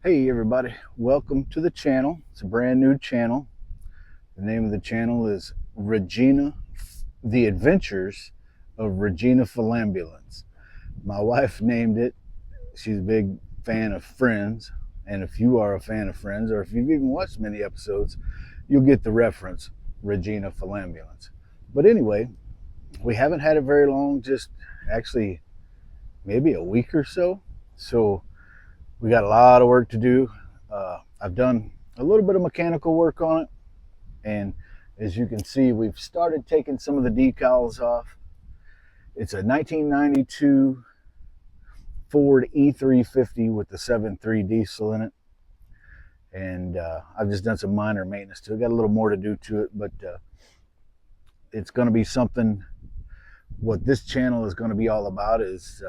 Hey everybody, welcome to the channel. It's a brand new channel. The name of the channel is Regina, The Adventures of Regina Falambulance. My wife named it. She's a big fan of Friends, and if you are a fan of Friends, or if you've even watched many episodes, you'll get the reference, Regina Falambulance. But anyway, we haven't had it very long, just actually maybe a week or so. So we got a lot of work to do. I've done a little bit of mechanical work on it, and as you can see, we've started taking some of the decals off. It's a 1992 Ford E350 with the 7.3 diesel in it, and I've just done some minor maintenance to it. Got a little more to do to it, but it's going to be something. What this channel is going to be all about is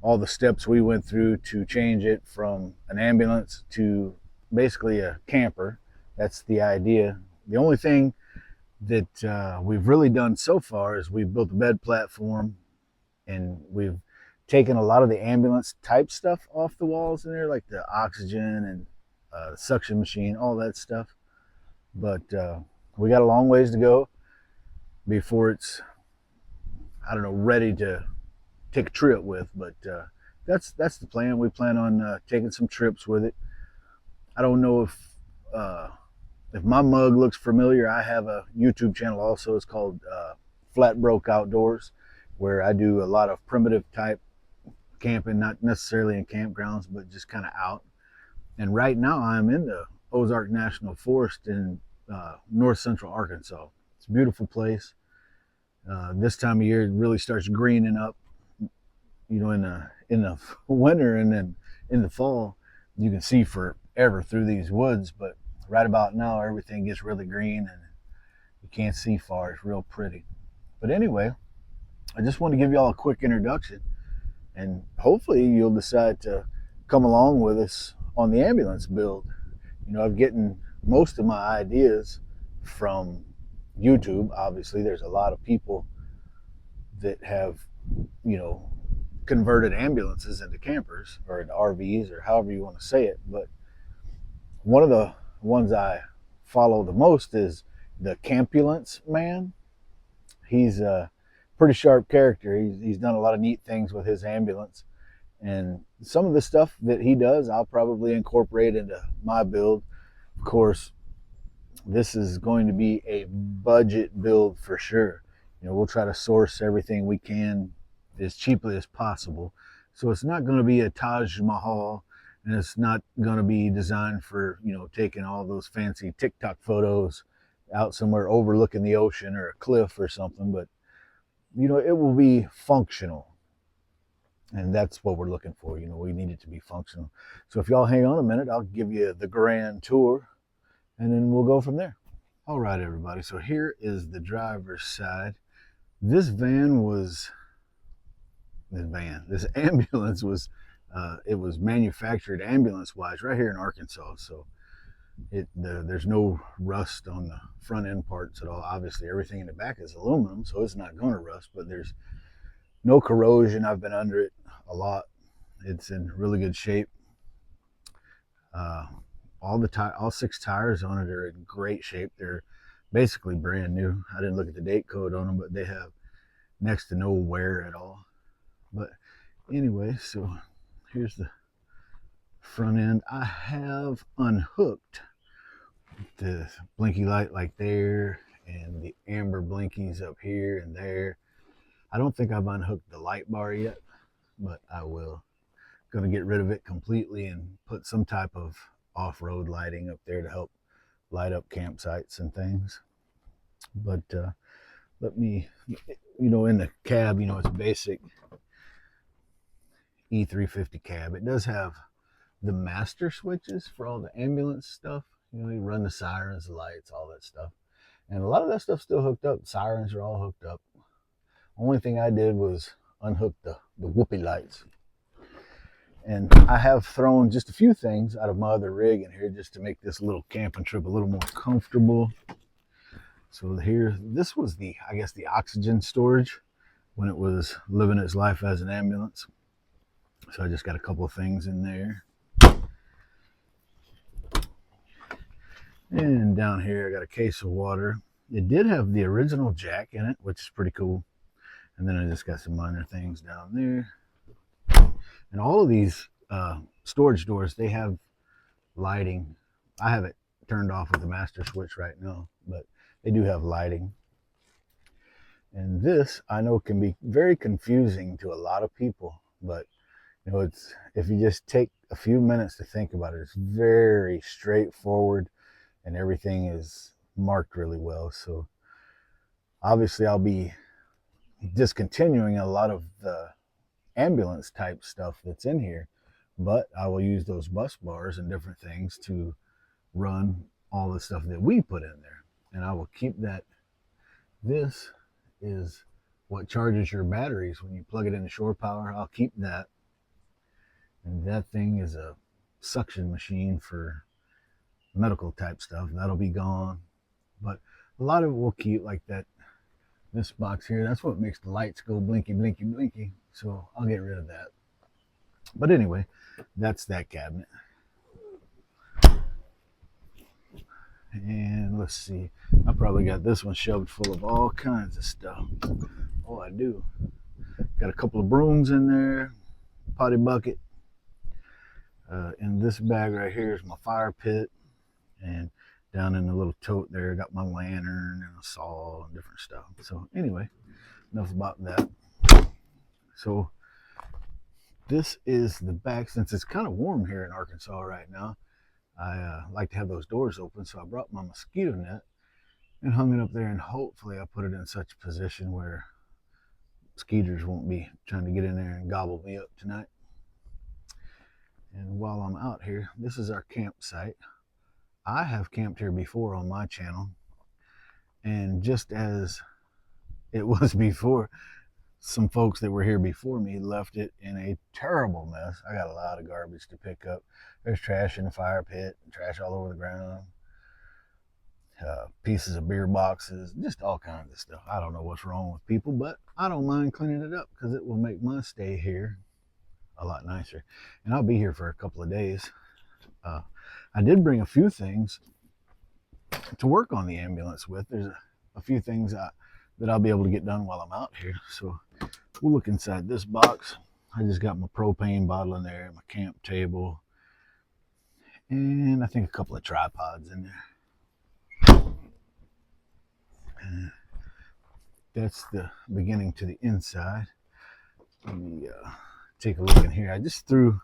all the steps we went through to change it from an ambulance to basically a camper. That's the idea. The only thing that we've really done so far is we've built a bed platform, and we've taken a lot of the ambulance type stuff off the walls in there, like the oxygen and suction machine, all that stuff. But we got a long ways to go before it's, I don't know, ready to take a trip with. But that's the plan. We plan on taking some trips with it. I don't know if my mug looks familiar. I have a YouTube channel also. It's called Flat Broke Outdoors, where I do a lot of primitive type camping, not necessarily in campgrounds, but just kind of out. And right now I'm in the Ozark National Forest in north central Arkansas. It's a beautiful place. This time of year it really starts greening up. You know, in the winter and then in the fall, you can see forever through these woods. But right about now, everything gets really green and you can't see far. It's real pretty. But anyway, I just want to give you all a quick introduction, and hopefully you'll decide to come along with us on the ambulance build. You know, I've gotten most of my ideas from YouTube. Obviously, there's a lot of people that have, you know, converted ambulances into campers or into RVs or however you want to say it. But one of the ones I follow the most is the Campulance Man. He's a pretty sharp character. He's done a lot of neat things with his ambulance, and some of the stuff that he does I'll probably incorporate into my build. Of course, this is going to be a budget build for sure. You know, we'll try to source everything we can as cheaply as possible. So it's not going to be a Taj Mahal, and it's not going to be designed for, you know, taking all those fancy TikTok photos out somewhere overlooking the ocean or a cliff or something. But, you know, it will be functional. And that's what we're looking for. You know, we need it to be functional. So if y'all hang on a minute, I'll give you the grand tour, and then we'll go from there. All right, everybody. So here is the driver's side. This ambulance was, it was manufactured ambulance-wise right here in Arkansas. So there's no rust on the front end parts at all. Obviously, everything in the back is aluminum, so it's not going to rust. But there's no corrosion. I've been under it a lot. It's in really good shape. All 6 tires on it are in great shape. They're basically brand new. I didn't look at the date code on them, but they have next to no wear at all. But anyway, so here's the front end. I have unhooked the blinky light like there, and the amber blinkies up here and there. I don't think I've unhooked the light bar yet, but I will. Going to get rid of it completely and put some type of off-road lighting up there to help light up campsites and things. But let me, you know, in the cab, you know, it's a basic E350 cab. It does have the master switches for all the ambulance stuff. You know, you run the sirens, the lights, all that stuff. And a lot of that stuff's still hooked up. Sirens are all hooked up. Only thing I did was unhook the whoopee lights. And I have thrown just a few things out of my other rig in here just to make this little camping trip a little more comfortable. So here, this was the, I guess, the oxygen storage when it was living its life as an ambulance. So I just got a couple of things in there. And down here I got a case of water. It did have the original jack in it, which is pretty cool. And then I just got some minor things down there. And all of these storage doors, they have lighting. I have it turned off with the master switch right now, but they do have lighting. And this, I know, can be very confusing to a lot of people, but you know, it's, if you just take a few minutes to think about it, it's very straightforward and everything is marked really well. So obviously I'll be discontinuing a lot of the ambulance type stuff that's in here, but I will use those bus bars and different things to run all the stuff that we put in there. And I will keep that. This is what charges your batteries when you plug it into shore power. I'll keep that. And that thing is a suction machine for medical type stuff. That'll be gone. But a lot of it we'll keep, like that. This box here, that's what makes the lights go blinky, blinky, blinky. So I'll get rid of that. But anyway, that's that cabinet. And let's see, I probably got this one shoved full of all kinds of stuff. Oh, I do. Got a couple of brooms in there, potty bucket. In this bag right here is my fire pit. And down in the little tote there, I got my lantern and a saw and different stuff. So anyway, enough about that. So this is the back. Since it's kind of warm here in Arkansas right now, I like to have those doors open. So I brought my mosquito net and hung it up there, and hopefully I put it in such a position where mosquitoes won't be trying to get in there and gobble me up tonight. And while I'm out here, this is our campsite. I have camped here before on my channel, and just as it was before, some folks that were here before me left it in a terrible mess. I got a lot of garbage to pick up. There's trash in the fire pit, trash all over the ground, pieces of beer boxes, just all kinds of stuff. I don't know what's wrong with people, but I don't mind cleaning it up because it will make my stay here a lot nicer. And I'll be here for a couple of days. I did bring a few things to work on the ambulance with. There's a few things that I'll be able to get done while I'm out here. So we'll look inside this box. I just got my propane bottle in there, my camp table, and I think a couple of tripods in there. That's the beginning to the inside. Let me take a look in here. I just threw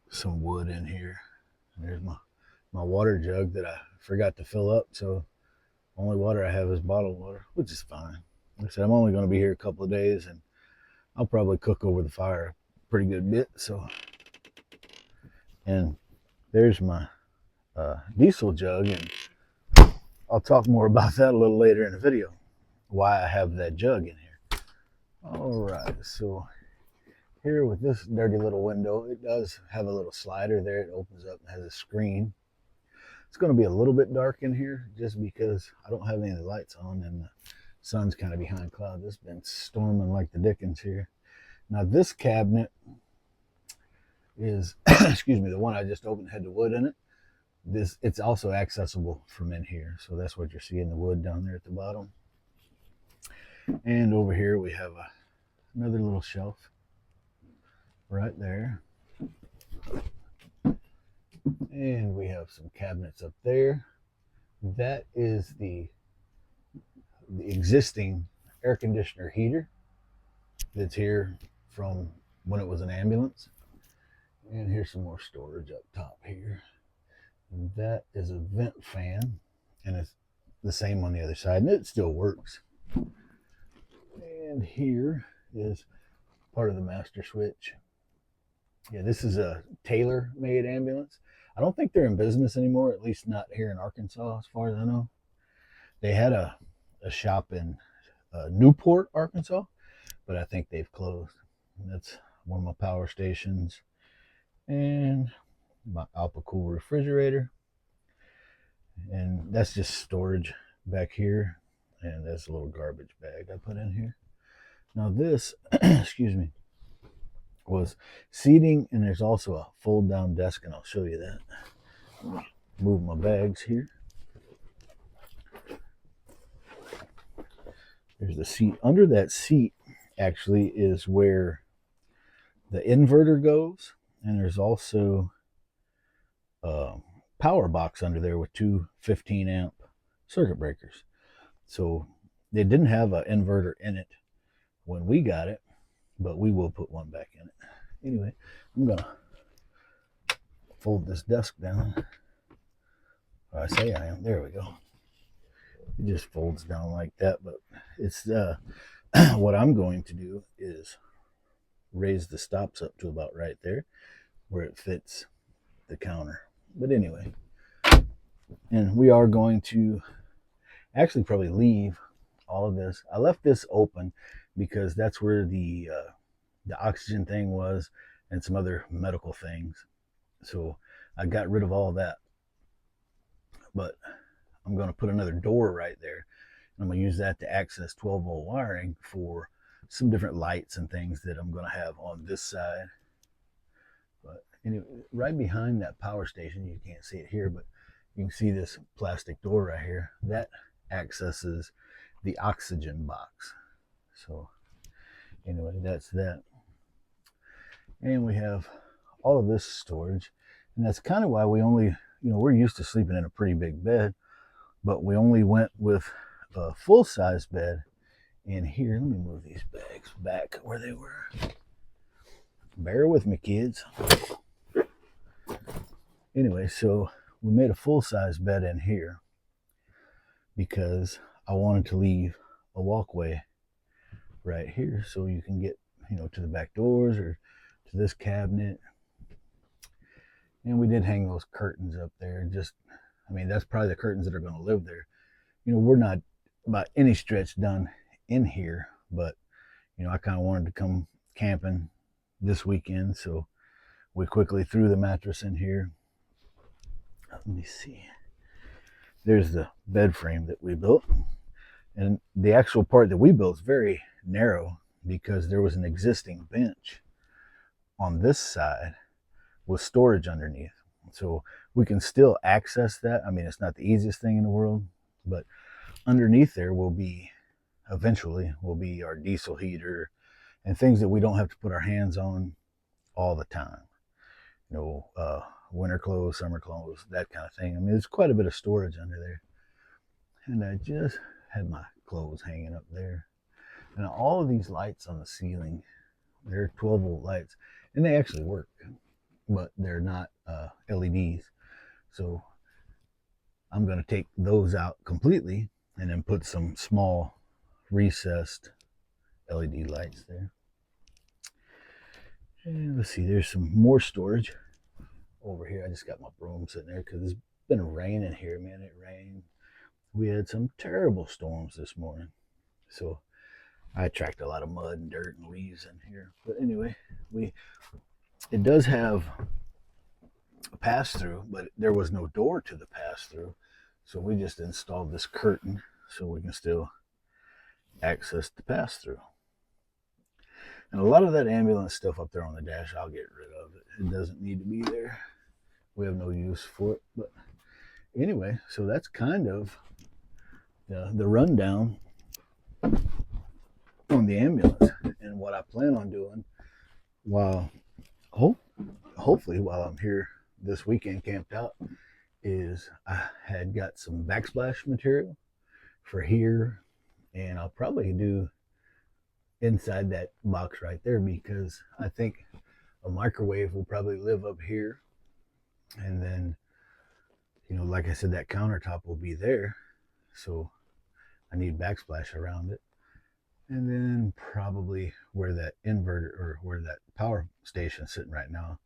some wood in here. There's my water jug that I forgot to fill up, so only water I have is bottled water, which is fine. Like I said, I'm only going to be here a couple of days, and I'll probably cook over the fire a pretty good bit. So, and there's my diesel jug, and I'll talk more about that a little later in the video, why I have that jug in here. All right, so here with this dirty little window, it does have a little slider there. It opens up and has a screen. It's going to be a little bit dark in here just because I don't have any of the lights on and the sun's kind of behind clouds. It's been storming like the dickens here. Now this cabinet is, excuse me, the one I just opened had the wood in it. It's also accessible from in here. So that's what you're seeing, the wood down there at the bottom. And over here we have another little shelf right there. And we have some cabinets up there. That is the existing air conditioner heater that's here from when it was an ambulance. And here's some more storage up top here. And that is a vent fan, and it's the same on the other side, and it still works. And here is part of the master switch. Yeah, this is a tailor-made ambulance. I don't think they're in business anymore, at least not here in Arkansas, as far as I know. They had a shop in Newport, Arkansas, but I think they've closed. And that's one of my power stations. And my Alpa-Cool refrigerator. And that's just storage back here. And that's a little garbage bag I put in here. Now this, excuse me, was seating, and there's also a fold down desk, and I'll show you that. Move my bags here. There's the seat. Under that seat actually is where the inverter goes, and there's also a power box under there with two 15 amp circuit breakers. So they didn't have an inverter in it when we got it, but we will put one back in it. Anyway, I'm gonna fold this desk down. I say I am. There we go. It just folds down like that, but it's what I'm going to do is raise the stops up to about right there where it fits the counter. But anyway, and we are going to actually probably leave all of this. I left this open because that's where the oxygen thing was and some other medical things. So I got rid of all of that. But I'm going to put another door right there. I'm going to use that to access 12-volt wiring for some different lights and things that I'm going to have on this side. But anyway, right behind that power station, you can't see it here, but you can see this plastic door right here. That accesses the oxygen box. So anyway, that's that. And we have all of this storage. And that's kind of why we only, we're used to sleeping in a pretty big bed, but we only went with a full-size bed in here. Let me move these bags back where they were. Bear with me, kids. Anyway, so we made a full-size bed in here because I wanted to leave a walkway right here so you can get, to the back doors or to this cabinet. And we did hang those curtains up there. That's probably the curtains that are going to live there. We're not by any stretch done in here, but, I kind of wanted to come camping this weekend. So we quickly threw the mattress in here. Let me see. There's the bed frame that we built. And the actual part that we built is very narrow because there was an existing bench on this side with storage underneath. So we can still access that. It's not the easiest thing in the world, but underneath there eventually will be our diesel heater and things that we don't have to put our hands on all the time. Winter clothes, summer clothes, that kind of thing. There's quite a bit of storage under there. And I just had my clothes hanging up there. And all of these lights on the ceiling, they're 12-volt lights, and they actually work, but they're not LEDs. So I'm going to take those out completely and then put some small recessed LED lights there. And let's see, there's some more storage over here. I just got my broom sitting there because it's been raining here, man. It rained. We had some terrible storms this morning. So I attract a lot of mud and dirt and leaves in here. But anyway, it does have a pass-through, but there was no door to the pass-through. So we just installed this curtain so we can still access the pass-through. And a lot of that ambulance stuff up there on the dash, I'll get rid of it. It doesn't need to be there. We have no use for it. But anyway, so that's kind of the rundown on the ambulance and what I plan on doing while hopefully while I'm here this weekend camped out is I had got some backsplash material for here, and I'll probably do inside that box right there because I think a microwave will probably live up here, and then like I said, that countertop will be there, so I need backsplash around it. And then probably where that inverter or where that power station is sitting right now,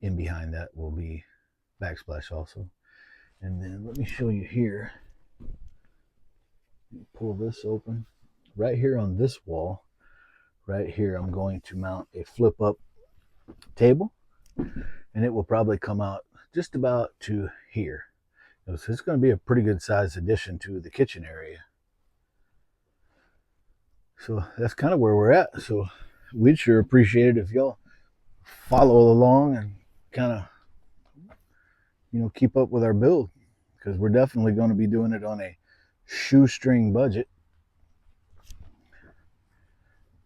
in behind that will be backsplash also. And then let me show you here. Pull this open. Right here on this wall, right here, I'm going to mount a flip up table, and it will probably come out just about to here. So it's going to be a pretty good size addition to the kitchen area. So that's kind of where we're at. So we'd sure appreciate it if y'all follow along and kind of, keep up with our build, because we're definitely going to be doing it on a shoestring budget.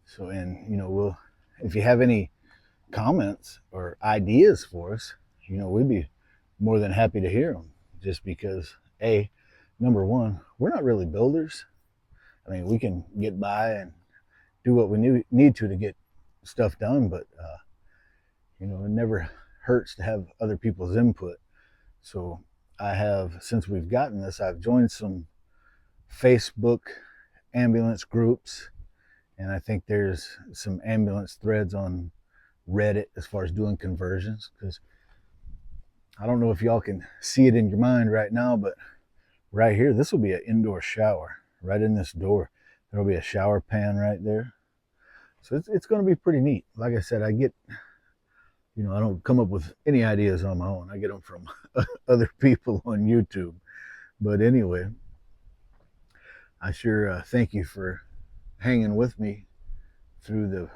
So, and we'll, if you have any comments or ideas for us, we'd be more than happy to hear them. Just because, number one, we're not really builders. I mean, we can get by and do what we need to get stuff done, but it never hurts to have other people's input. So I have, since we've gotten this, I've joined some Facebook ambulance groups, and I think there's some ambulance threads on Reddit as far as doing conversions, because I don't know if y'all can see it in your mind right now, but right here, this will be an indoor shower right in this door. There'll be a shower pan right there. So it's going to be pretty neat. Like I said, I don't come up with any ideas on my own. I get them from other people on YouTube. But anyway, I sure thank you for hanging with me through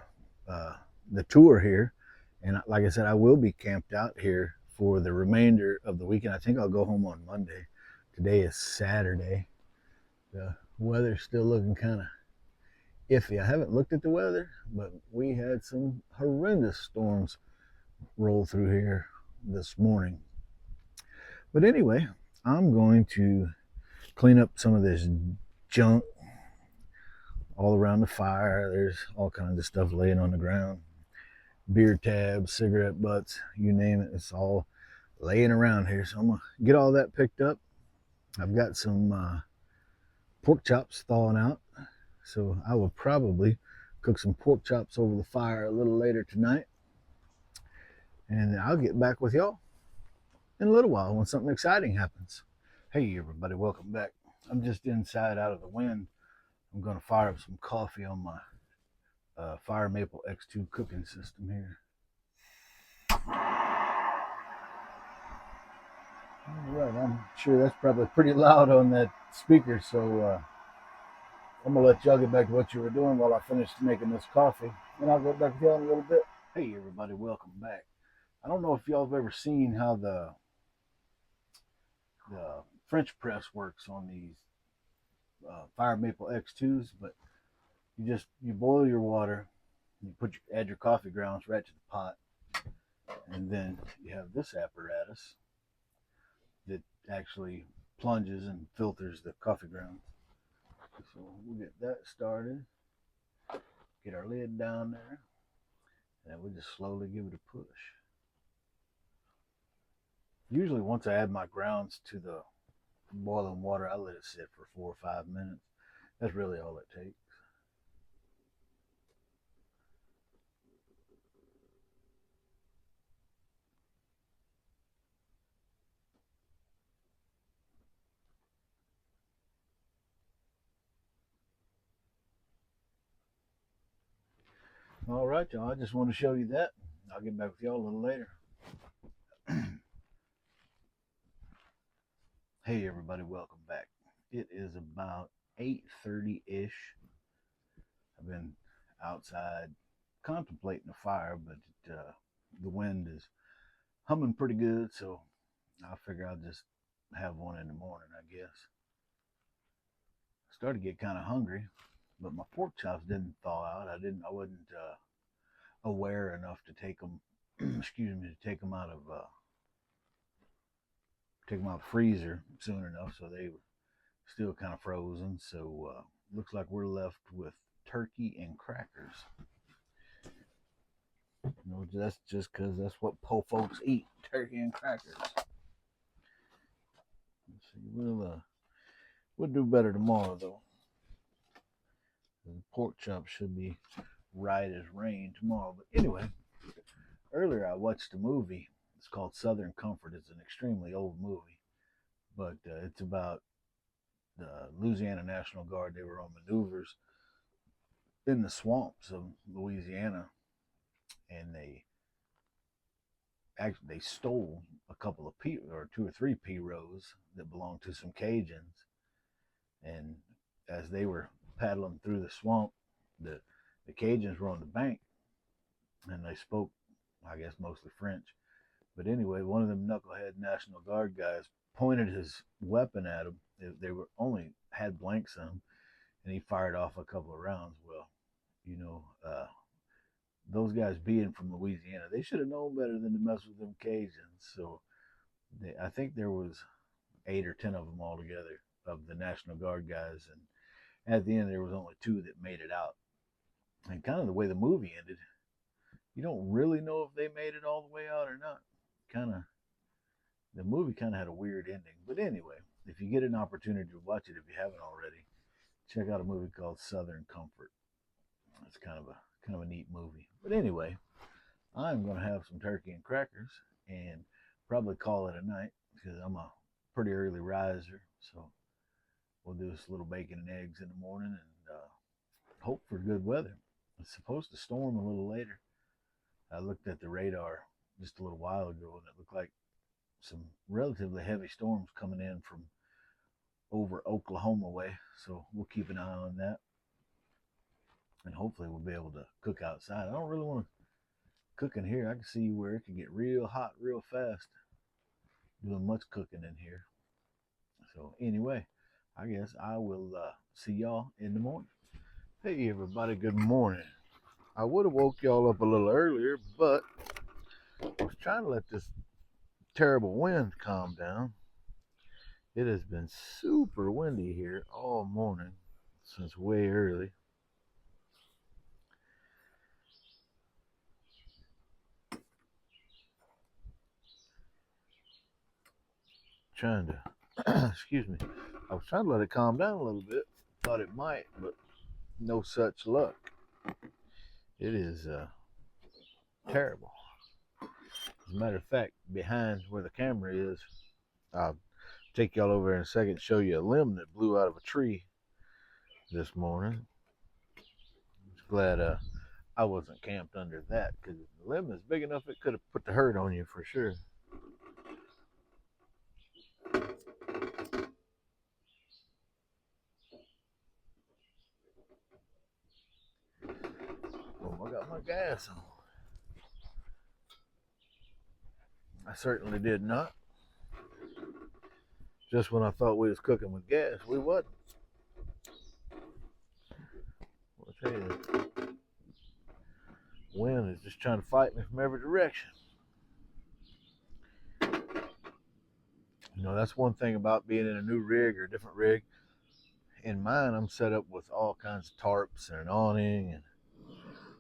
the tour here. And like I said, I will be camped out here for the remainder of the weekend. I think I'll go home on Monday. Today is Saturday. The weather's still looking kind of iffy. I haven't looked at the weather, but we had some horrendous storms roll through here this morning. But anyway, I'm going to clean up some of this junk all around the fire. There's all kinds of stuff laying on the ground. Beer tabs, cigarette butts, you name it. It's all laying around here. So I'm going to get all that picked up. I've got some pork chops thawing out. So I will probably cook some pork chops over the fire a little later tonight. And I'll get back with y'all in a little while when something exciting happens. Hey everybody, welcome back. I'm just inside out of the wind. I'm going to fire up some coffee on my Fire Maple X2 cooking system here. All right, I'm sure that's probably pretty loud on that speaker, so I'm going to let y'all get back to what you were doing while I finish making this coffee. And I'll get back with y'all in a little bit. Hey everybody, welcome back. I don't know if y'all have ever seen how the French press works on these Fire Maple X2s, but you boil your water, you add your coffee grounds right to the pot, and then you have this apparatus that actually plunges and filters the coffee grounds. So we'll get that started, get our lid down there, and then we'll just slowly give it a push. Usually once I add my grounds to the boiling water, I let it sit for 4 or 5 minutes. That's really all it takes. All right, y'all. I just want to show you that. I'll get back with y'all a little later. Hey everybody, welcome back. It is about 8:30-ish. I've been outside contemplating a fire, but the wind is humming pretty good, so I figure I'll just have one in the morning, I guess. I started to get kind of hungry, but my pork chops didn't thaw out. I wasn't aware enough to take them, excuse me, to take them out of the freezer soon enough, so they were still kind of frozen. So looks like we're left with turkey and crackers. That's just because that's what po folks eat, turkey and crackers. Let's see, we'll do better tomorrow though. The pork chop should be right as rain tomorrow. But anyway, earlier I watched a movie. It's called Southern Comfort. It's an extremely old movie, but it's about the Louisiana National Guard. They were on maneuvers in the swamps of Louisiana, and they stole a couple of or 2 or 3 pirogues that belonged to some Cajuns. And as they were paddling through the swamp, the Cajuns were on the bank, and they spoke I guess mostly French. But anyway, one of them knucklehead National Guard guys pointed his weapon at him. They were only had blanks in them, and he fired off a couple of rounds. Well, you know, those guys being from Louisiana, they should have known better than to mess with them Cajuns. So I think there was 8 or 10 of them altogether of the National Guard guys, and at the end there was only 2 that made it out. And kind of the way the movie ended, you don't really know if they made it all the way out or not. Kind of the movie kind of had a weird ending. But anyway, if you get an opportunity to watch it, if you haven't already, check out a movie called Southern Comfort. It's kind of a neat movie. But anyway, I'm gonna have some turkey and crackers and probably call it a night because I'm a pretty early riser. So we'll do this little bacon and eggs in the morning and hope for good weather. It's supposed to storm a little later. I looked at the radar just a little while ago and it looked like some relatively heavy storms coming in from over Oklahoma way. So we'll keep an eye on that. And hopefully we'll be able to cook outside. I don't really want to cook in here. I can see where it can get real hot real fast doing much cooking in here. So anyway, I guess I will see y'all in the morning. Hey everybody, good morning. I would have woke y'all up a little earlier, but I was trying to let this terrible wind calm down. It has been super windy here all morning since way early. Trying to, excuse me, I was trying to let it calm down a little bit. Thought it might, but no such luck. It is terrible. As a matter of fact, behind where the camera is, I'll take y'all over in a second and show you a limb that blew out of a tree this morning. I'm just glad I wasn't camped under that because the limb is big enough it could have put the hurt on you for sure. Oh, I got my gas on. I certainly did not. Just when I thought we was cooking with gas, we wasn't. I'll tell you, wind is just trying to fight me from every direction. You know, that's one thing about being in a new rig or a different rig. In mine, I'm set up with all kinds of tarps and an awning and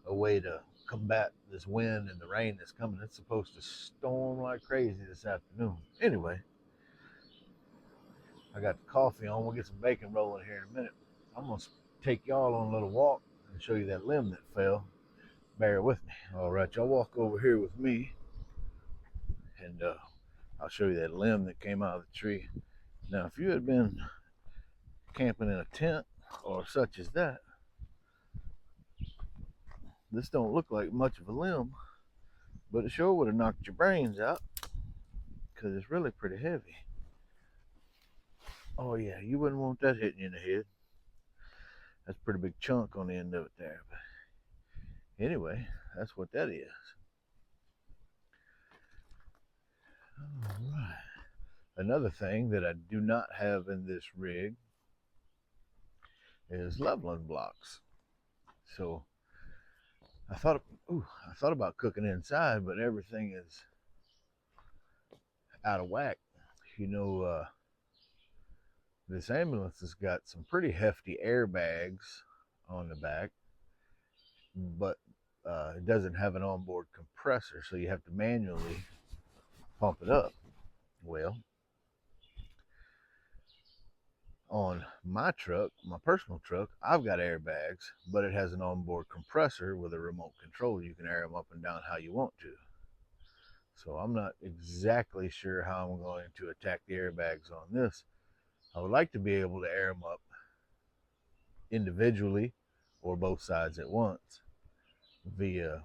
a way to combat this wind and the rain that's coming. It's supposed to storm like crazy this afternoon. Anyway, I got the coffee on. We'll get some bacon rolling here in a minute. I'm going to take y'all on a little walk and show you that limb that fell. Bear with me. All right, y'all walk over here with me and I'll show you that limb that came out of the tree. Now, if you had been camping in a tent or such as that, this don't look like much of a limb, but it sure would have knocked your brains out because it's really pretty heavy. Oh yeah, you wouldn't want that hitting you in the head. That's a pretty big chunk on the end of it there. But anyway, that's what that is. All right. Another thing that I do not have in this rig is leveling blocks. So I thought about cooking inside, but everything is out of whack. You know, this ambulance has got some pretty hefty airbags on the back, but it doesn't have an onboard compressor, so you have to manually pump it up. Well, on my truck, my personal truck, I've got airbags, but it has an onboard compressor with a remote control. You can air them up and down how you want to. So I'm not exactly sure how I'm going to attack the airbags on this. I would like to be able to air them up individually or both sides at once via,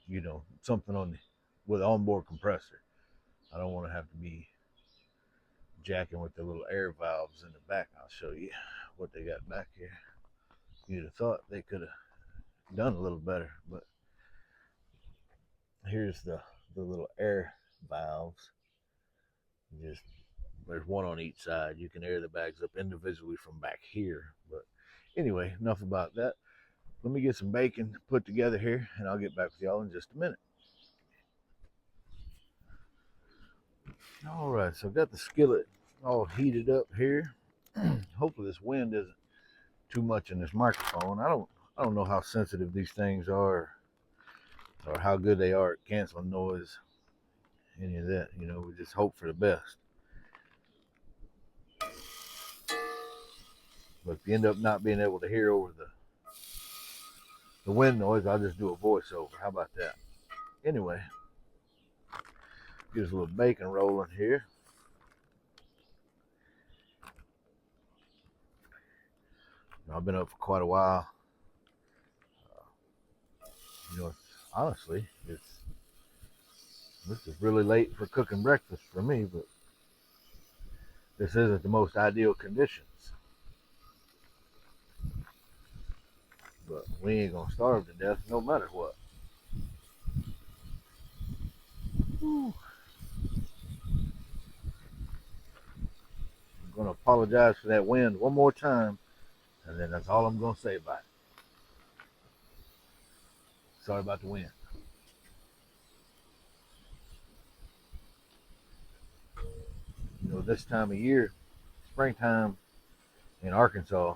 you know, something on the, with onboard compressor. I don't want to have to be jacking with the little air valves in the back. I'll show you what they got back here. You'd have thought they could have done a little better, but Here's the little air valves. Just there's one on each side. You can air the bags up individually from back here. But anyway, enough about that. Let me get some bacon put together here, and I'll get back with y'all in just a minute. All right, so I've got the skillet all heated up here. Hopefully this wind isn't too much in this microphone. I don't know how sensitive these things are or how good they are at canceling noise, any of that. We just hope for the best. But if you end up not being able to hear over the wind noise, I'll just do a voiceover. How about that? Anyway, get us a little bacon rolling here. I've been up for quite a while. You know, honestly, this is really late for cooking breakfast for me, but this isn't the most ideal conditions. But we ain't gonna starve to death no matter what. Whew. I'm gonna apologize for that wind one more time, and then that's all I'm gonna say about it. Sorry about the wind. This time of year, springtime in Arkansas,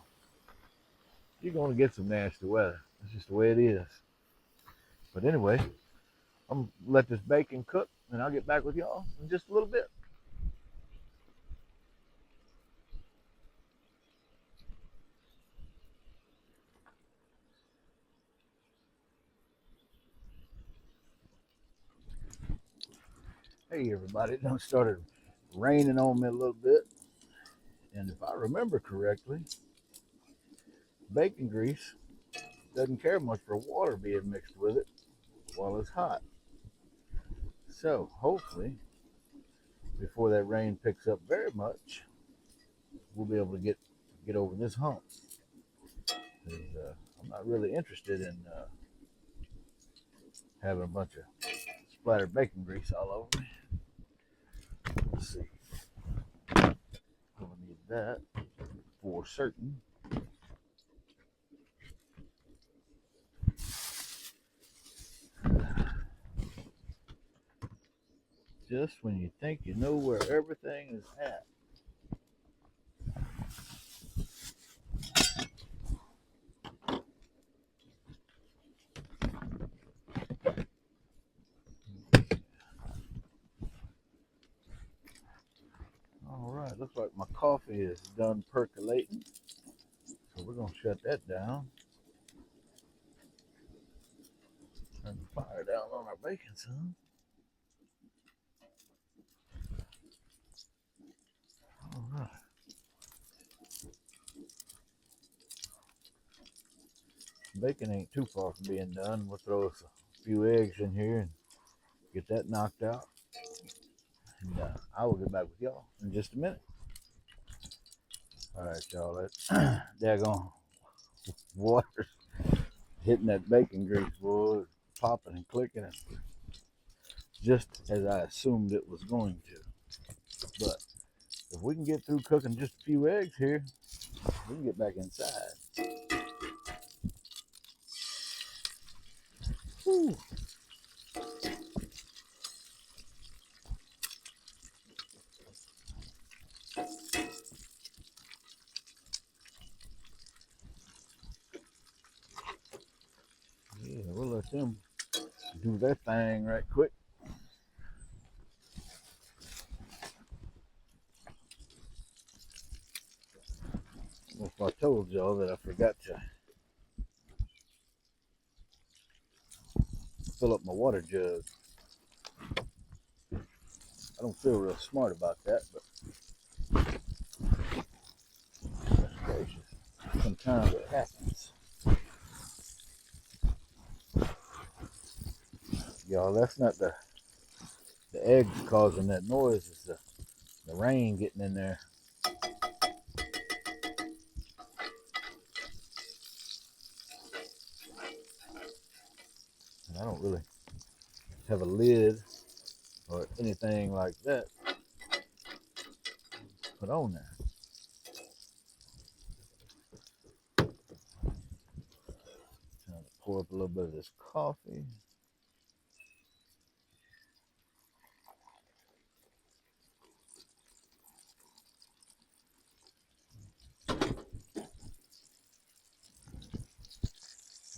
you're gonna get some nasty weather. That's just the way it is. But anyway, I'm gonna let this bacon cook, and I'll get back with y'all in just a little bit. Hey everybody, it done started raining on me a little bit, and if I remember correctly, bacon grease doesn't care much for water being mixed with it while it's hot. So hopefully, before that rain picks up very much, we'll be able to get over this hump. 'Cause, I'm not really interested in having a bunch of splattered bacon grease all over me. Let's see. We'll need that for certain. Just when you think you know where everything is at. All right, looks like my coffee is done percolating. So we're going to shut that down. Turn the fire down on our bacon some. All right. Bacon ain't too far from being done. We'll throw us a few eggs in here and get that knocked out. And I will get back with y'all in just a minute. All right, y'all. That daggone water's hitting that bacon grease, boy. It's popping and clicking, just as I assumed it was going to. But if we can get through cooking just a few eggs here, we can get back inside. Whew. Yeah, we'll let them do their thing right quick. If I told y'all that I forgot to fill up my water jug. I don't feel real smart about that, but that's gracious. Sometimes it happens. Y'all, that's not the eggs causing that noise. It's the rain getting in there. And I don't really have a lid or anything like that put on there. Trying to pour up a little bit of this coffee.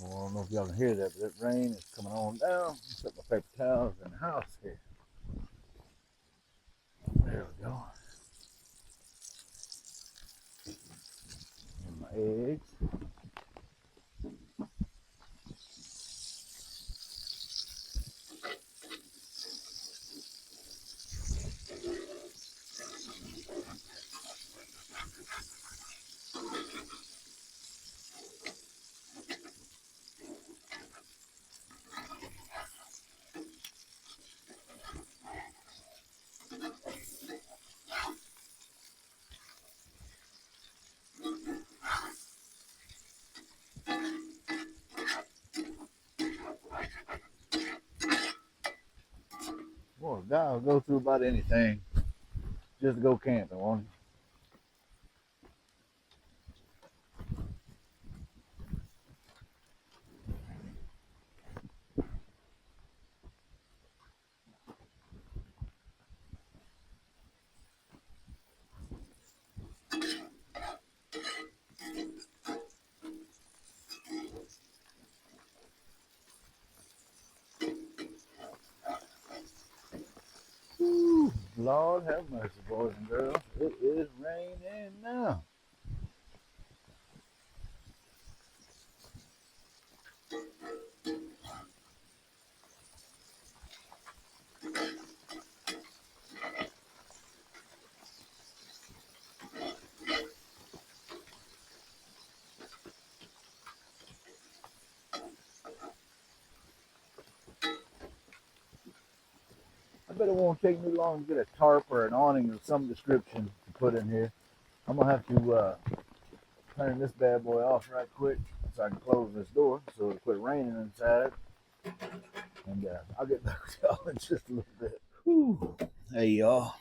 Well, I don't know if y'all can hear that, but that rain is coming on down. Set my paper towels in the house here. There we go. And my eggs. Well, a guy will go through about anything just to go camping, won't he? Whew, Lord have mercy, boys and girls. It is raining now. I bet it won't take me long to get a tarp or an awning of some description to put in here. I'm gonna have to turn this bad boy off right quick so I can close this door so it'll quit raining inside it. And I'll get back with y'all in just a little bit. Whew. Hey y'all.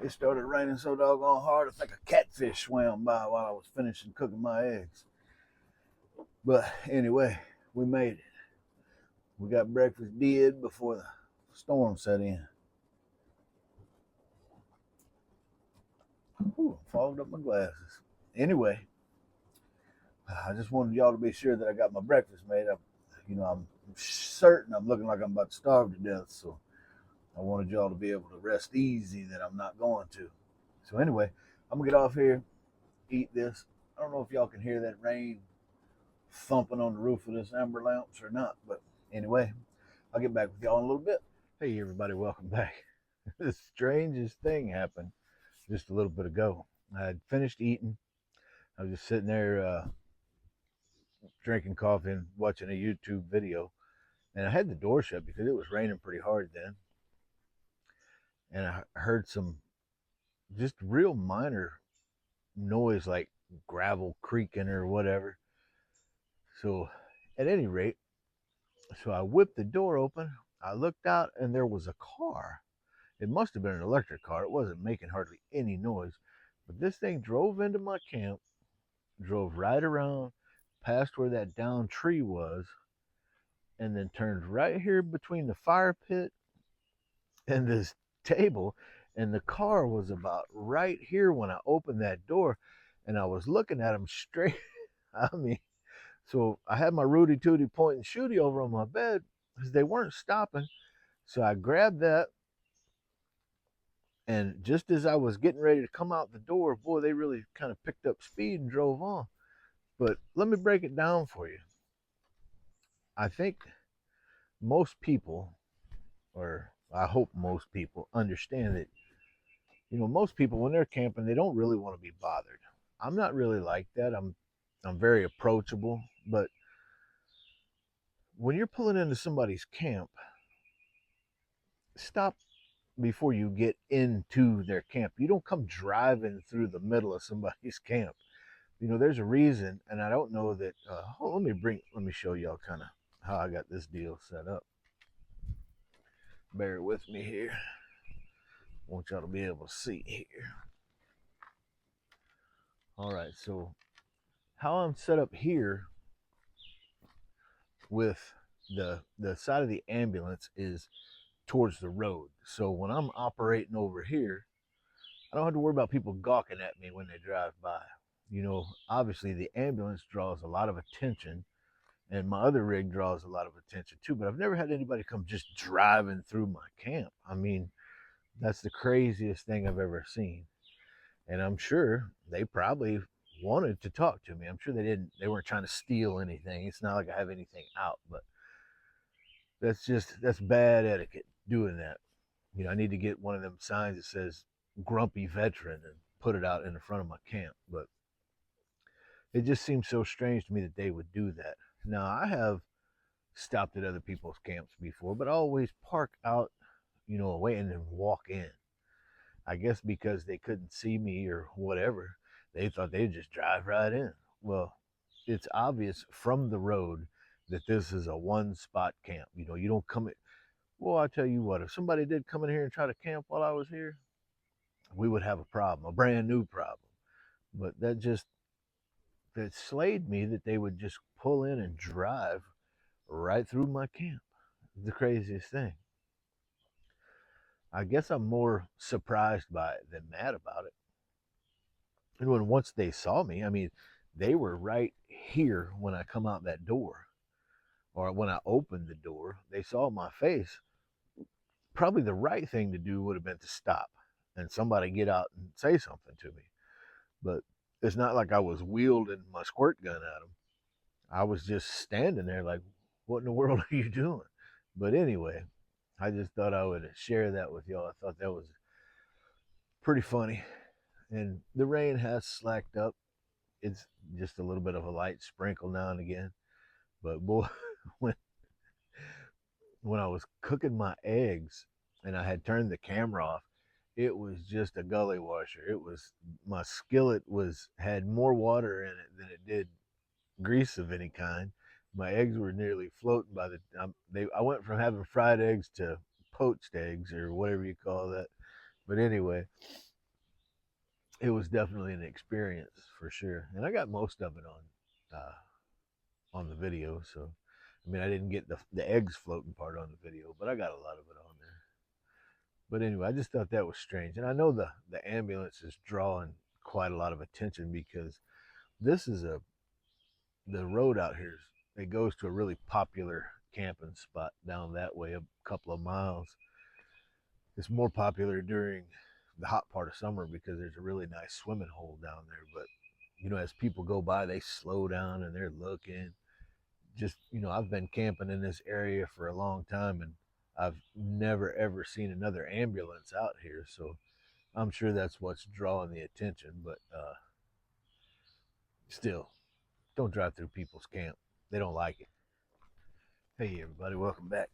It started raining so doggone hard I think a catfish swam by while I was finishing cooking my eggs. But anyway, we made it. We got breakfast did before the storm set in. Ooh, fogged up my glasses. Anyway, I just wanted y'all to be sure that I got my breakfast made. I'm certain I'm looking like I'm about to starve to death, so I wanted y'all to be able to rest easy that I'm not going to. So anyway, I'm gonna get off here, eat this. I don't know if y'all can hear that rain thumping on the roof of this amber lamps or not, but anyway, I'll get back with y'all in a little bit. Hey everybody, welcome back. The strangest thing happened just a little bit ago. I had finished eating. I was just sitting there drinking coffee and watching a YouTube video, and I had the door shut because it was raining pretty hard then. And I heard some just real minor noise like gravel creaking or whatever. So, at any rate, so I whipped the door open. I looked out, and there was a car. It must have been an electric car. It wasn't making hardly any noise. But this thing drove into my camp, drove right around past where that downed tree was, and then turned right here between the fire pit and this table. And the car was about right here when I opened that door, and I was looking at him straight. I mean, so I had my Rudy Tooty point and shooty over on my bed because they weren't stopping. So I grabbed that, and just as I was getting ready to come out the door, boy, they really kind of picked up speed and drove on. But let me break it down for you. I think most people, or I hope most people, understand that, most people when they're camping, they don't really want to be bothered. I'm not really like that. I'm very approachable, but when you're pulling into somebody's camp, stop before you get into their camp. You don't come driving through the middle of somebody's camp. There's a reason, and I don't know that. Let me show y'all kind of how I got this deal set up. Bear with me here. Want y'all to be able to see here. All right, so how I'm set up here with the side of the ambulance is towards the road. So when I'm operating over here, I don't have to worry about people gawking at me when they drive by. You know, obviously the ambulance draws a lot of attention, and my other rig draws a lot of attention too, but I've never had anybody come just driving through my camp. I mean, that's the craziest thing I've ever seen. And I'm sure they probably wanted to talk to me. I'm sure they weren't trying to steal anything. It's not like I have anything out, but that's bad etiquette doing that. You know, I need to get one of them signs that says grumpy veteran and put it out in the front of my camp. But it just seems so strange to me that they would do that. Now, I have stopped at other people's camps before, but I always park out, you know, away and then walk in. I guess because they couldn't see me or whatever, they thought they'd just drive right in. Well, it's obvious from the road that this is a one spot camp. You know, you don't come in. Well, I tell you what, if somebody did come in here and try to camp while I was here, we would have a problem, a brand new problem. But that slayed me that they would just pull in and drive right through my camp. It's the craziest thing. I guess I'm more surprised by it than mad about it. And when once they saw me, I mean, they were right here when I come out that door, or when I opened the door, they saw my face. Probably the right thing to do would have been to stop and somebody get out and say something to me. But it's not like I was wielding my squirt gun at them. I was just standing there like, what in the world are you doing? But anyway, I just thought I would share that with y'all. I thought that was pretty funny. And the rain has slacked up. It's just a little bit of a light sprinkle now and again. But boy, when when I was cooking my eggs and I had turned the camera off, it was just a gully washer. It was my skillet was had more water in it than it did grease of any kind. My eggs were nearly floating by the time I went from having fried eggs to poached eggs or whatever you call that. But anyway, it was definitely an experience for sure, and I got most of it on the video. So, I mean, I didn't get the eggs floating part on the video, but I got a lot of it on there. But anyway, I just thought that was strange, and I know the ambulance is drawing quite a lot of attention because this is the road out here. It goes to a really popular camping spot down that way, a couple of miles. It's more popular during the hot part of summer because there's a really nice swimming hole down there. But you know, as people go by, they slow down and they're looking. Just you know, I've been camping in this area for a long time, and I've never ever seen another ambulance out here. So I'm sure that's what's drawing the attention. But still, don't drive through people's camp. They don't like it. Hey everybody, welcome back.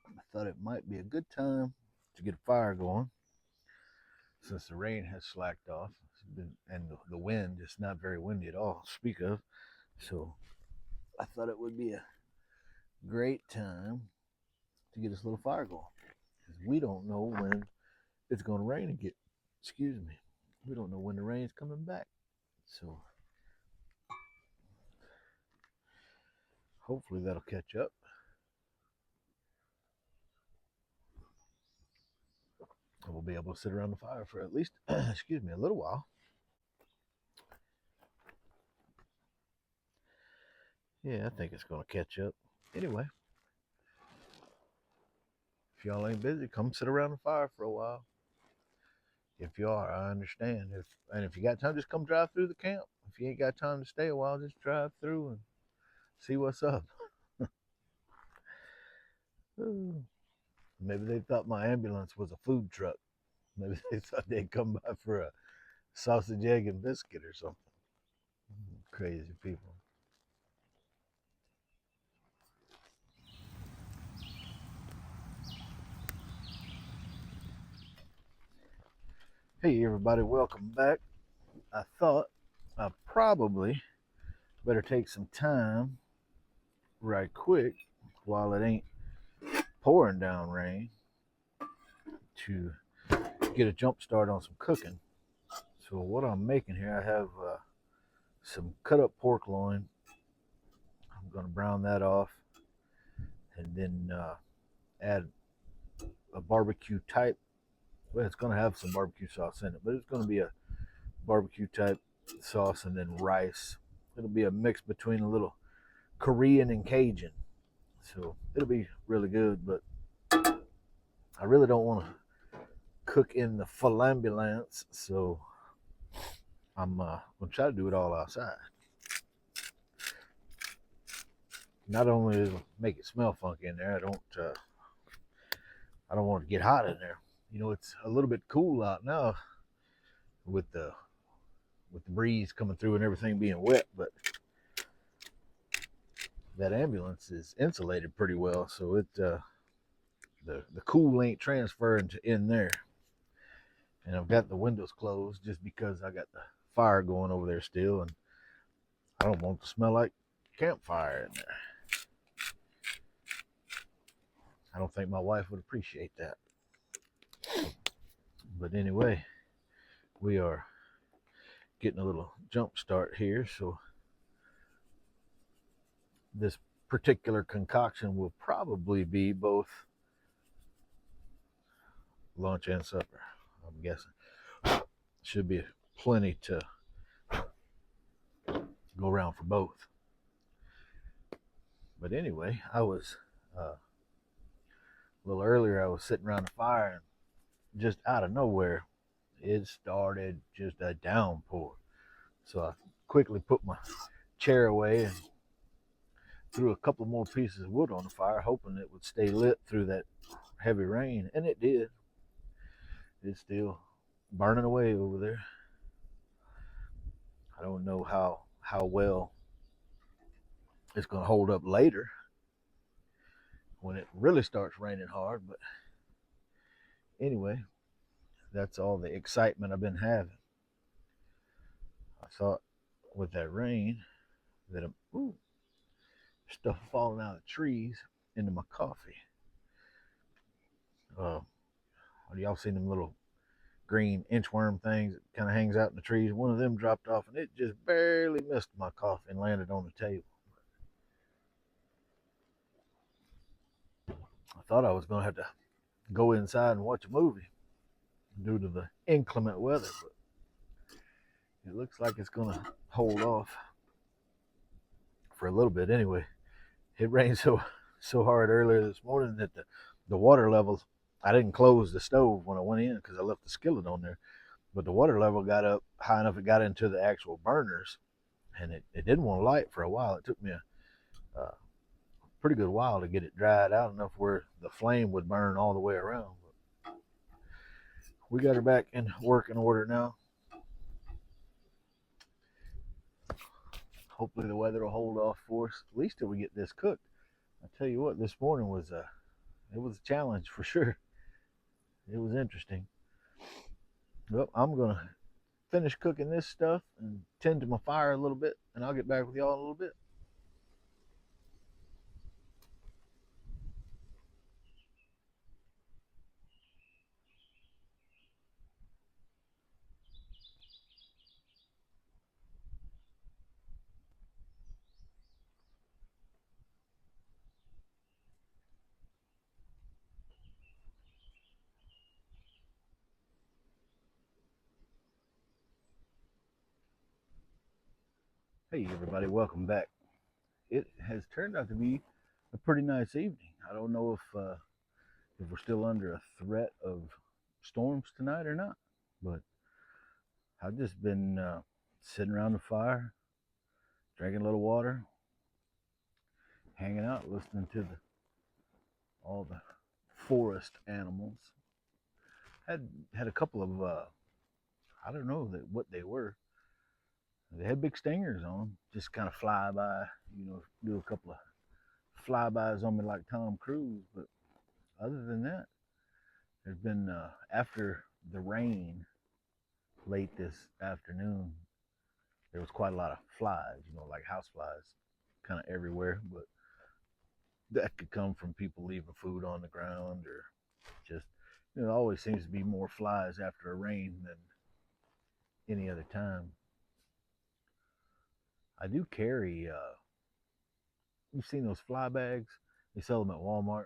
I thought it might be a good time to get a fire going since the rain has slacked off and the wind is not very windy at all to speak of. So I thought it would be a great time to get this little fire going because we don't know when it's going to rain again. Excuse me. We don't know when the rain's coming back. So hopefully that'll catch up. And we'll be able to sit around the fire for at least, excuse me, a little while. Yeah, I think it's going to catch up. Anyway, if y'all ain't busy, come sit around the fire for a while. If you are, I understand. If you got time, just come drive through the camp. If you ain't got time to stay a while, just drive through and see what's up. Maybe they thought my ambulance was a food truck. Maybe they thought they'd come by for a sausage, egg, and biscuit or something. Crazy people. Hey everybody, welcome back. I thought I probably better take some time right quick while it ain't pouring down rain to get a jump start on some cooking. So what I'm making here, I have some cut up pork loin. I'm going to brown that off and then add a barbecue type. Well, it's going to have some barbecue sauce in it, but it's going to be a barbecue type sauce and then rice. It'll be a mix between a little Korean and Cajun. So it'll be really good, but I really don't want to cook in the flambulance, so I'm going to try to do it all outside. Not only does it make it smell funky in there, I don't want it to get hot in there. You know, it's a little bit cool out now with the breeze coming through and everything being wet, but that ambulance is insulated pretty well, so it the cool ain't transferring to in there. And I've got the windows closed just because I got the fire going over there still, and I don't want it to smell like campfire in there. I don't think my wife would appreciate that. But anyway, we are getting a little jump start here, so this particular concoction will probably be both lunch and supper, I'm guessing. Should be plenty to go around for both. But anyway, I was a little earlier, I was sitting around the fire and just out of nowhere, it started just a downpour. So I quickly put my chair away and threw a couple more pieces of wood on the fire, hoping it would stay lit through that heavy rain, and it did. It's still burning away over there. I don't know how well it's going to hold up later when it really starts raining hard, but anyway, that's all the excitement I've been having. I thought with that rain that stuff falling out of trees into my coffee. Y'all seen them little green inchworm things that kind of hangs out in the trees? One of them dropped off and it just barely missed my coffee and landed on the table. I thought I was going to have to go inside and watch a movie due to the inclement weather, but it looks like it's going to hold off for a little bit anyway. It rained so hard earlier this morning that the water levels, I didn't close the stove when I went in because I left the skillet on there, but the water level got up high enough it got into the actual burners, and it didn't want to light for a while. It took me a pretty good while to get it dried out enough where the flame would burn all the way around. But we got her back in working order now. Hopefully the weather will hold off for us, at least till we get this cooked. I tell you what, this morning was a challenge for sure. It was interesting. Well, I'm gonna finish cooking this stuff and tend to my fire a little bit, and I'll get back with y'all in a little bit. Hey everybody, welcome back. It has turned out to be a pretty nice evening. I don't know if we're still under a threat of storms tonight or not, but I've just been sitting around the fire, drinking a little water, hanging out, listening to all the forest animals. Had a couple of I don't know what they were. They had big stingers on them, just kind of fly by, do a couple of flybys on me like Tom Cruise. But other than that, there's been after the rain late this afternoon, there was quite a lot of flies, like house flies, kind of everywhere. But that could come from people leaving food on the ground, or just, it always seems to be more flies after a rain than any other time. I do carry, you've seen those fly bags? They sell them at Walmart.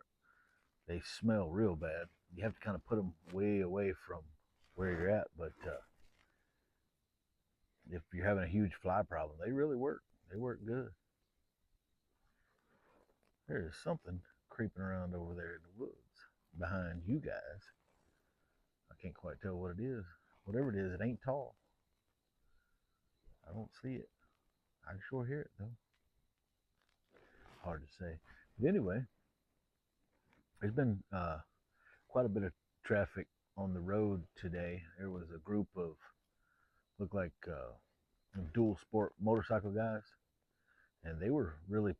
They smell real bad. You have to kind of put them way away from where you're at, but if you're having a huge fly problem, they really work. They work good. There is something creeping around over there in the woods behind you guys. I can't quite tell what it is. Whatever it is, it ain't tall. I don't see it. I can sure hear it though. Hard to say. But anyway, there's been quite a bit of traffic on the road today. There was a group of, looked like dual sport motorcycle guys, and they were really,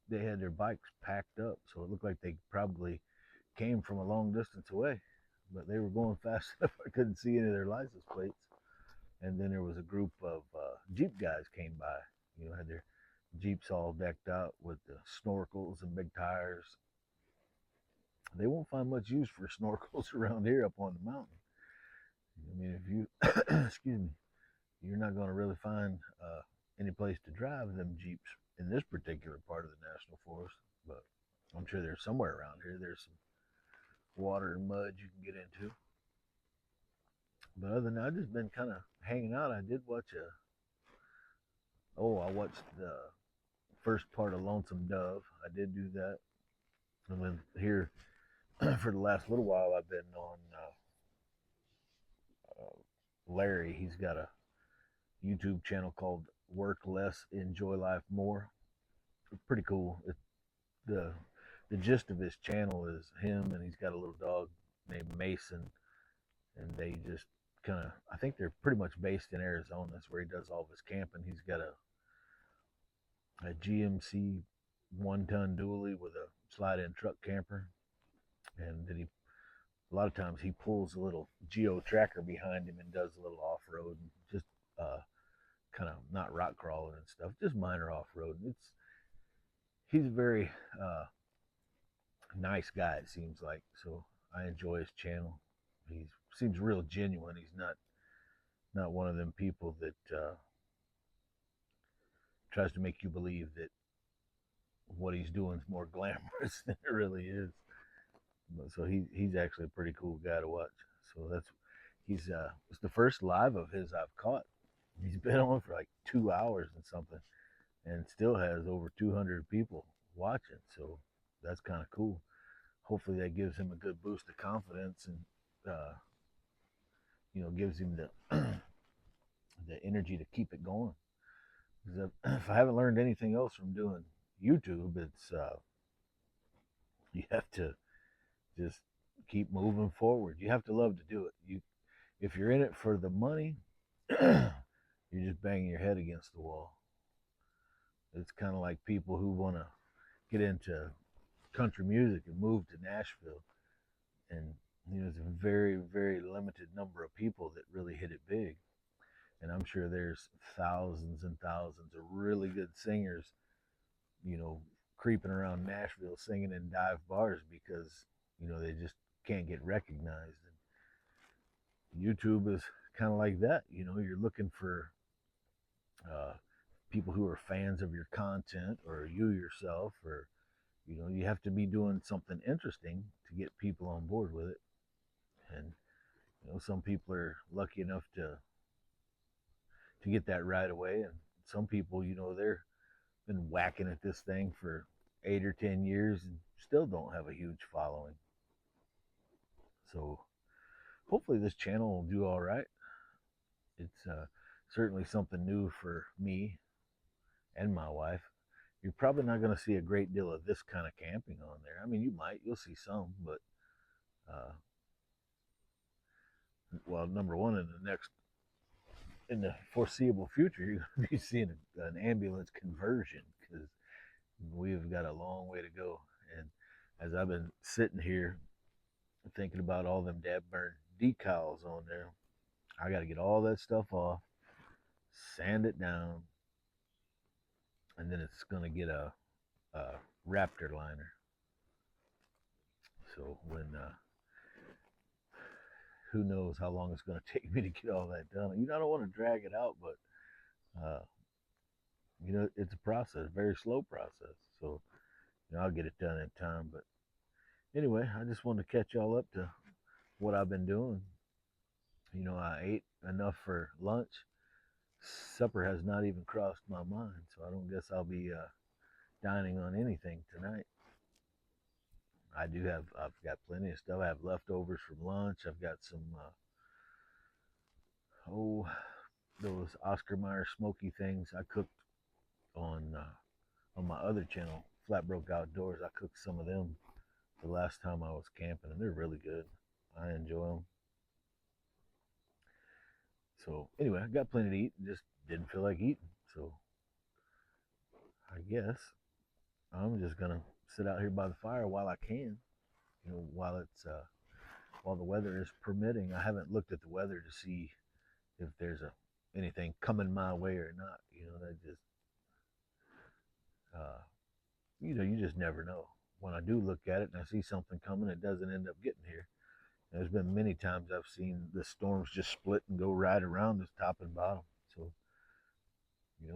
they had their bikes packed up, so it looked like they probably came from a long distance away, but they were going fast enough I couldn't see any of their license plates. And then there was a group of Jeep guys came by, had their Jeeps all decked out with the snorkels and big tires. They won't find much use for snorkels around here up on the mountain. I mean, if you, excuse me, you're not going to really find any place to drive them Jeeps in this particular part of the National Forest. But I'm sure there's somewhere around here, there's some water and mud you can get into. But other than that, I've just been kind of hanging out. I did watch I watched the first part of Lonesome Dove. I did do that. And then here, for the last little while, I've been on Larry. He's got a YouTube channel called Work Less, Enjoy Life More. Pretty cool. The the gist of his channel is him, and he's got a little dog named Mason, and they just kind of, I think they're pretty much based in Arizona. That's where he does all of his camping. He's got a GMC 1-ton dually with a slide-in truck camper, and then a lot of times he pulls a little geo tracker behind him and does a little off-road, and just kind of not rock crawling and stuff, just minor off-road. He's a very nice guy, it seems like, so I enjoy his channel. He seems real genuine. He's not one of them people that tries to make you believe that what he's doing is more glamorous than it really is. So he's actually a pretty cool guy to watch. So it's the first live of his I've caught. He's been on for like 2 hours and something, and still has over 200 people watching. So that's kind of cool. Hopefully that gives him a good boost of confidence, and gives him the energy to keep it going. Because if I haven't learned anything else from doing YouTube, it's you have to just keep moving forward. You have to love to do it. If you're in it for the money, you're just banging your head against the wall. It's kind of like people who want to get into country music and move to Nashville, and there's a very, very limited number of people that really hit it big. And I'm sure there's thousands and thousands of really good singers, creeping around Nashville singing in dive bars because they just can't get recognized. And YouTube is kind of like that. You're looking for people who are fans of your content, or you yourself, or you have to be doing something interesting to get people on board with it. And some people are lucky enough to get that right away, and some people, they've been whacking at this thing for 8 or 10 years and still don't have a huge following. So hopefully this channel will do all right. It's certainly something new for me and my wife. You're probably not going to see a great deal of this kind of camping on there. I mean, you'll see some, but well, number one, in the foreseeable future, you're going to be seeing an ambulance conversion, because we've got a long way to go. And as I've been sitting here thinking about all them dab burn decals on there, I got to get all that stuff off, sand it down, and then it's going to get a Raptor liner. So when who knows how long it's going to take me to get all that done. I don't want to drag it out, but uh, it's a process, very slow process. So I'll get it done in time. But anyway, I just wanted to catch y'all up to what I've been doing. I ate enough for lunch. Supper has not even crossed my mind, so I don't guess I'll be dining on anything tonight. I've got plenty of stuff. I have leftovers from lunch. I've got some, oh, those Oscar Mayer smoky things I cooked on on my other channel, Flat Broke Outdoors. I cooked some of them the last time I was camping, and they're really good. I enjoy them. So anyway, I got plenty to eat. Just didn't feel like eating. So I guess I'm just gonna sit out here by the fire while I can. While the weather is permitting. I haven't looked at the weather to see if there's anything coming my way or not. That just uh, you just never know. When I do look at it and I see something coming, it doesn't end up getting here. There's been many times I've seen the storms just split and go right around the top and bottom. So,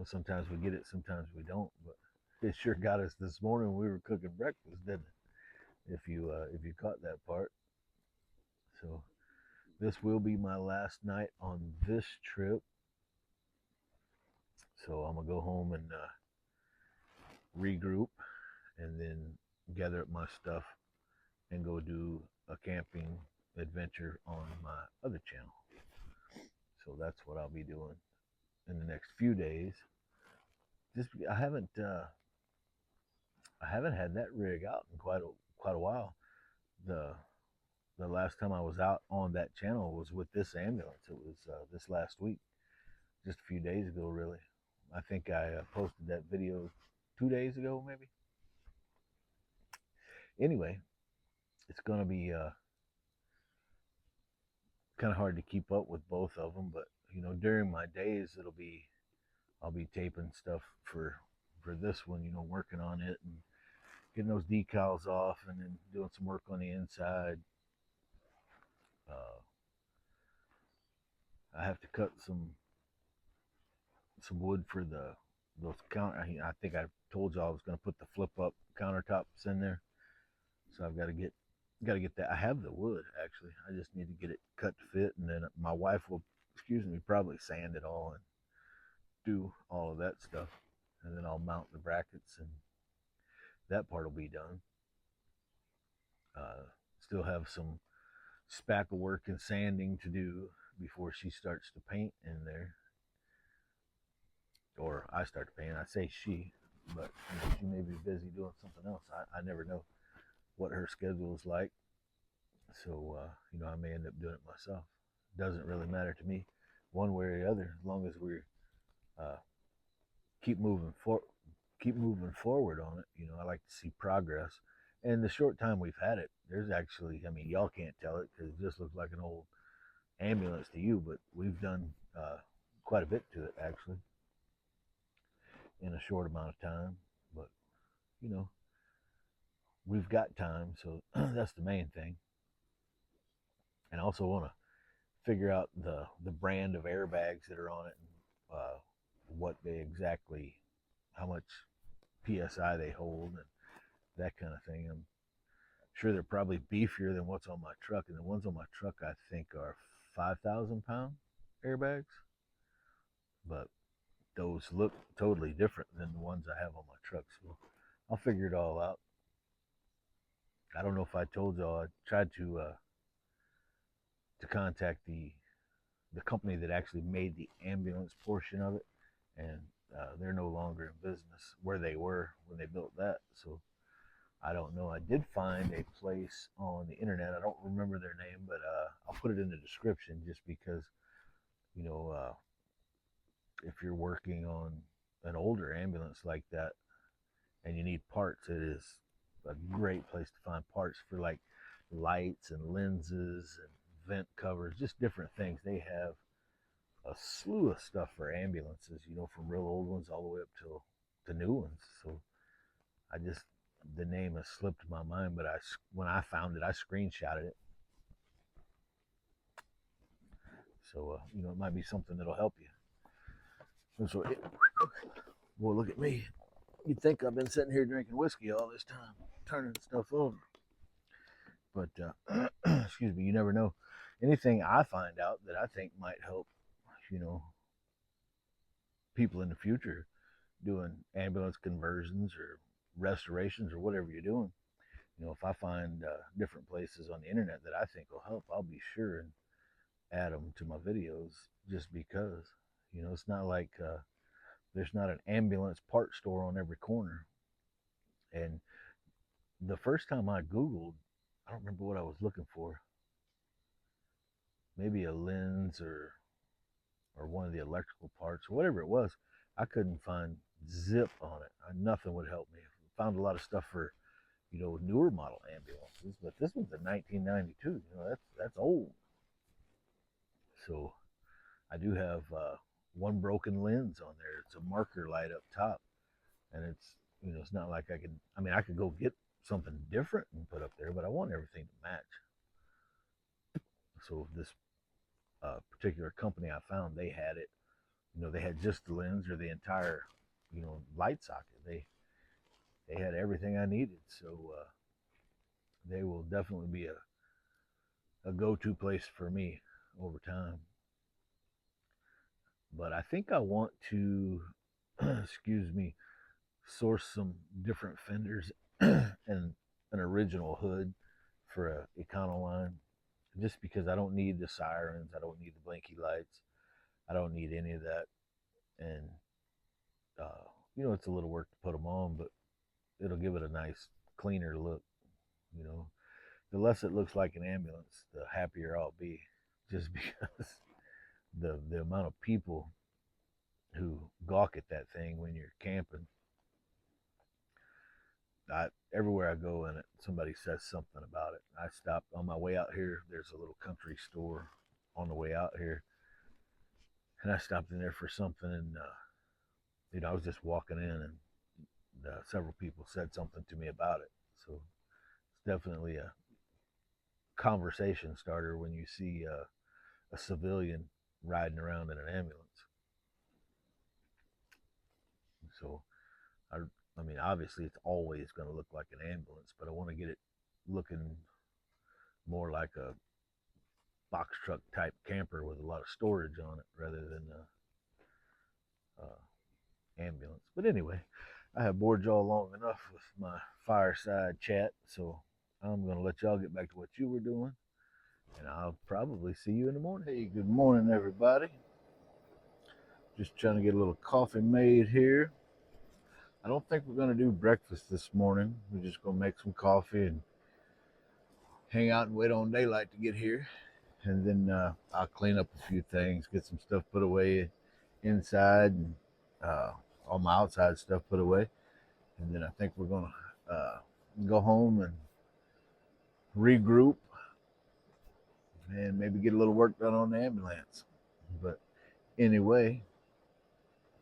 sometimes we get it, sometimes we don't. But it sure got us this morning when we were cooking breakfast, didn't it? If you caught that part. So this will be my last night on this trip. So I'm gonna go home and regroup, and then gather up my stuff and go do a camping adventure on my other channel. So that's what I'll be doing in the next few days. Just I haven't had that rig out in quite a while. The the last time I was out on that channel was with this ambulance. It was this last week, just a few days ago, really. I think I posted that video 2 days ago, maybe. Anyway, it's gonna be kind of hard to keep up with both of them, but during my days, I'll be taping stuff for this one. Working on it and getting those decals off, and then doing some work on the inside. Uh, I have to cut some wood for those counter. I think I told you I was going to put the flip up countertops in there, so I've got to get that. I have the wood actually. I just need to get it cut to fit, and then my wife will, excuse me, probably sand it all and do all of that stuff, and then I'll mount the brackets, and that part will be done. Still have some spackle work and sanding to do before she starts to paint in there, or I start to paint. I say she, but she may be busy doing something else. I never know what her schedule is like, so I may end up doing it myself. Doesn't really matter to me, one way or the other, as long as we uh, keep moving keep moving forward on it. I like to see progress. And the short time we've had it, there's actually, I mean, y'all can't tell it because it just looks like an old ambulance to you, but we've done quite a bit to it actually in a short amount of time. But you know, we've got time, so that's the main thing. And I also want to figure out the brand of airbags that are on it, and what they exactly, how much psi they hold, and that kind of thing. I'm sure they're probably beefier than what's on my truck, and the ones on my truck I think are 5,000 pound airbags, but those look totally different than the ones I have on my truck. So I'll figure it all out. I don't know if I told y'all I tried to contact the company that actually made the ambulance portion of it, and they're no longer in business where they were when they built that. So I don't know. I did find a place on the internet. I don't remember their name, but I'll put it in the description just because you know if you're working on an older ambulance like that and you need parts, it is a great place to find parts for like lights and lenses and vent covers, just different things. They have a slew of stuff for ambulances, from real old ones all the way up to new ones. So I just The name has slipped my mind, but when I found it, I screenshotted it. So it might be something that'll help you. And so, boy, look at me. You'd think I've been sitting here drinking whiskey all this time, turning stuff over. But excuse me, you never know. Anything I find out that I think might help, you know, people in the future doing ambulance conversions or restorations or whatever you're doing. If I find different places on the internet that I think will help, I'll be sure and add them to my videos just because. It's not like there's not an ambulance part store on every corner. And the first time I Googled, I don't remember what I was looking for. Maybe a lens or one of the electrical parts or whatever it was. I couldn't find zip on it. Nothing would help me. I found a lot of stuff for newer model ambulances, but this one's a 1992. That's old. So I do have one broken lens on there. It's a marker light up top, and it's not like I could. I mean, I could go get something different and put up there, but I want everything to match. So this particular company I found, they had it. They had just the lens or the entire, light socket. They had everything I needed. So they will definitely be a go-to place for me over time. But I think I want to, excuse me, source some different fenders and an original hood for a Econoline, just because I don't need the sirens, I don't need the blinky lights, I don't need any of that. And it's a little work to put them on, but it'll give it a nice, cleaner look. You know, the less it looks like an ambulance, the happier I'll be. Just because the amount of people who gawk at that thing when you're camping. Everywhere I go in it, somebody says something about it. I stopped on my way out here. There's a little country store on the way out here, and I stopped in there for something, and I was just walking in, and several people said something to me about it. So it's definitely a conversation starter when you see a civilian riding around in an ambulance. So I mean, obviously, it's always going to look like an ambulance, but I want to get it looking more like a box truck type camper with a lot of storage on it rather than a ambulance. But anyway, I have bored y'all long enough with my fireside chat, so I'm going to let y'all get back to what you were doing, and I'll probably see you in the morning. Hey, good morning, everybody. Just trying to get a little coffee made here. I don't think we're going to do breakfast this morning. We're just going to make some coffee and hang out and wait on daylight to get here. And then I'll clean up a few things, get some stuff put away inside, and all my outside stuff put away. And then I think we're going to go home and regroup and maybe get a little work done on the ambulance. But anyway,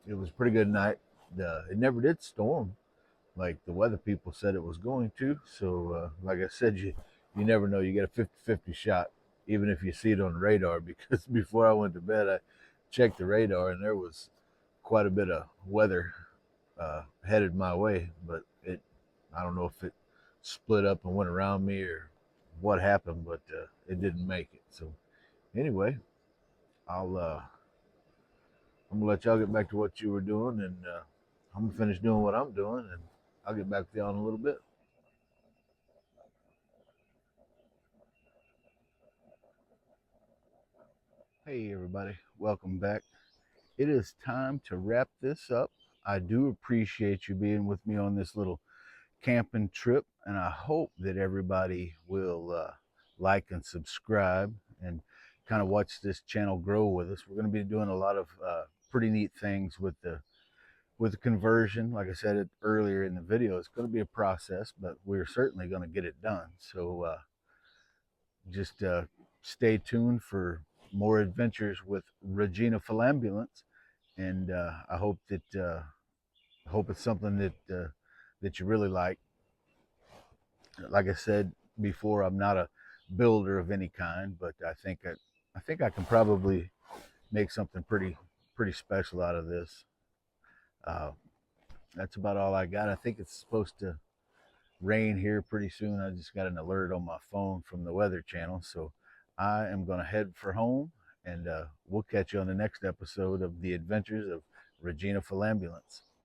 it was a pretty good night. It never did storm like the weather people said it was going to. So, like I said, you never know. You get a 50-50 shot, even if you see it on the radar. Because before I went to bed, I checked the radar, and there was quite a bit of weather headed my way. But I don't know if it split up and went around me or what happened, but it didn't make it. So, anyway, I'm gonna let y'all get back to what you were doing, and I'm gonna finish doing what I'm doing, and I'll get back with y'all in a little bit. Hey, everybody, welcome back. It is time to wrap this up. I do appreciate you being with me on this little camping trip, and I hope that everybody will like and subscribe and kind of watch this channel grow with us. We're going to be doing a lot of pretty neat things with the conversion. Like I said it earlier in the video, it's going to be a process, but we're certainly going to get it done. So just stay tuned for more adventures with Regina Ambulance, and I hope it's something that you really like. Like I said before, I'm not a builder of any kind, but I think I can probably make something pretty special out of this. Uh, that's about all I got. I think it's supposed to rain here pretty soon. I just got an alert on my phone from the Weather Channel, so I am going to head for home, and we'll catch you on the next episode of the Adventures of Regina Ambulance.